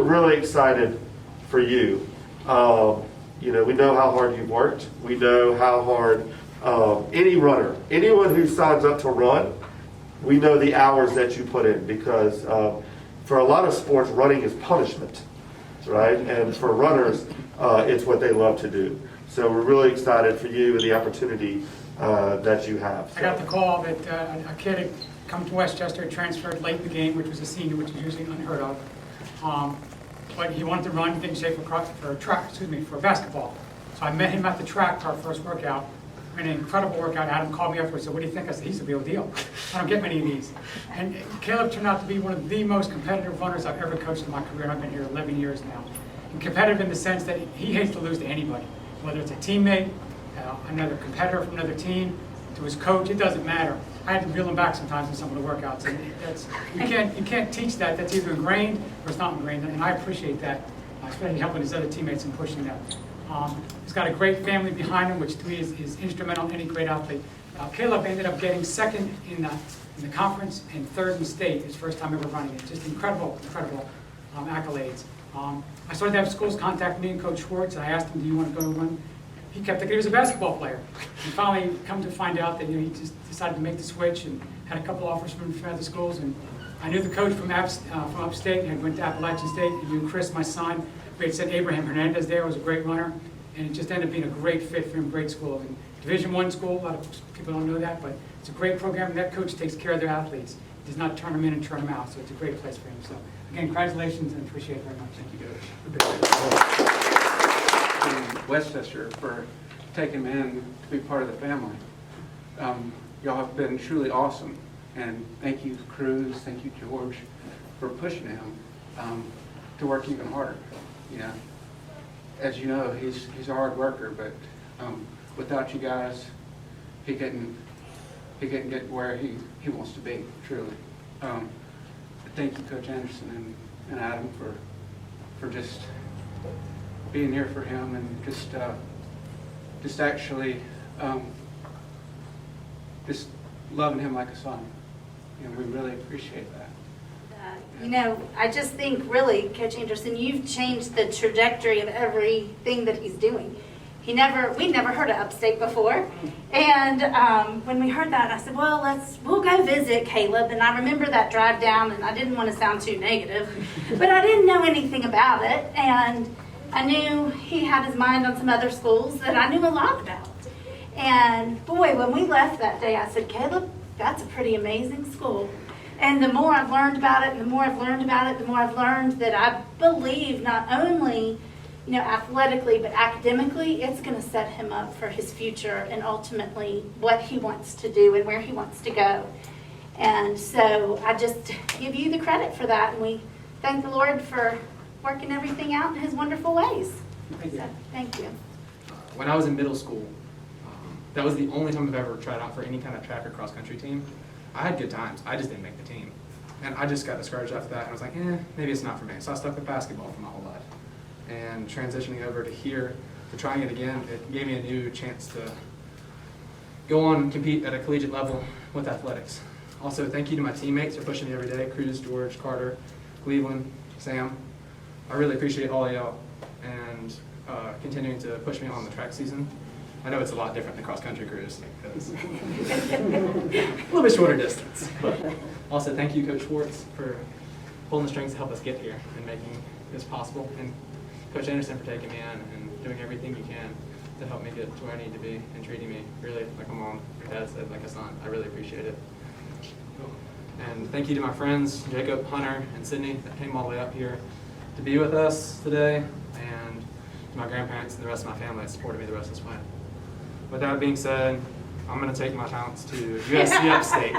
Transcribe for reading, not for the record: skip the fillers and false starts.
really excited for you. You know, we know how hard you've worked. We know how hard any runner, anyone who signs up to run, we know the hours that you put in, because for a lot of sports, running is punishment, right? And for runners, it's what they love to do. So we're really excited for you and the opportunity that you have. So. I got the call that a kid had come to Westchester, transferred late in the game, which was a senior, which is usually unheard of. But he wanted to run, he didn't shape for basketball. So I met him at the track for our first workout. An incredible workout. Adam called me afterwards and said, "What do you think?" I said, "He's the real deal. I don't get many of these." And Caleb turned out to be one of the most competitive runners I've ever coached in my career. I've been here 11 years now. And competitive in the sense that he hates to lose to anybody, whether it's a teammate, another competitor from another team, to his coach. It doesn't matter. I had to reel him back sometimes in some of the workouts. And that's, you can't teach that. That's either ingrained or it's not ingrained. And I appreciate that, especially helping his other teammates and pushing them. He's got a great family behind him, which to me is instrumental in any great athlete. Caleb ended up getting second in the conference and third in state his first time ever running it. Just incredible accolades. I started to have schools contact me and Coach Schwartz, and I asked him, "Do you want to go run?" He kept thinking he was a basketball player. And finally come to find out that he just decided to make the switch and had a couple offers from other schools. And I knew the coach from Upstate, and I went to Appalachian State. And you and Chris, my son, we had sent Abraham Hernandez there, was a great runner. And it just ended up being a great fit for him, great school. And Division I school, a lot of people don't know that, but it's a great program, and that coach takes care of their athletes. He does not turn them in and turn them out, so it's a great place for him. So, again, congratulations, and appreciate it very much. Thank you, Coach. And Westchester for taking me in to be part of the family. Y'all have been truly awesome, and thank you, Cruz, thank you, George, for pushing him to work even harder. You know, as you know, he's a hard worker, but without you guys, he couldn't get where he wants to be, truly. Thank you, Coach Anderson and Adam, for just being here for him, and just actually just loving him like a son. And we really appreciate that. You know, I just think really, Coach Anderson, you've changed the trajectory of everything that he's doing. We'd never heard of Upstate before. And when we heard that, I said, well, we'll go visit Caleb. And I remember that drive down, and I didn't want to sound too negative, but I didn't know anything about it. And I knew he had his mind on some other schools that I knew a lot about. And boy, when we left that day, I said, Caleb, that's a pretty amazing school. And the more I've learned about it, and the more I've learned about it, the more I've learned that I believe not only, you know, athletically, but academically, it's going to set him up for his future and ultimately what he wants to do and where he wants to go. And so I just give you the credit for that, and we thank the Lord for working everything out in his wonderful ways. Thank you. So, thank you. When I was in middle school, that was the only time I've ever tried out for any kind of track or cross-country team. I had good times. I just didn't make the team. And I just got discouraged after that, and I was like, maybe it's not for me. So I stuck with basketball for my whole life. And transitioning over to here, to trying it again, it gave me a new chance to go on and compete at a collegiate level with athletics. Also, thank you to my teammates for pushing me every day, Cruz, George, Carter, Cleveland, Sam. I really appreciate all of y'all, and continuing to push me on the track season. I know it's a lot different than cross-country Cruz, because a little bit shorter distance. But also, thank you, Coach Schwartz, for pulling the strings to help us get here and making this possible. And Coach Anderson for taking me in and doing everything you can to help me get to where I need to be and treating me really like my mom, your dad said, like a son. I really appreciate it. And thank you to my friends, Jacob, Hunter, and Sydney, that came all the way up here to be with us today, and to my grandparents and the rest of my family that supported me the rest of this way. With that being said, I'm going to take my talents to USC Upstate.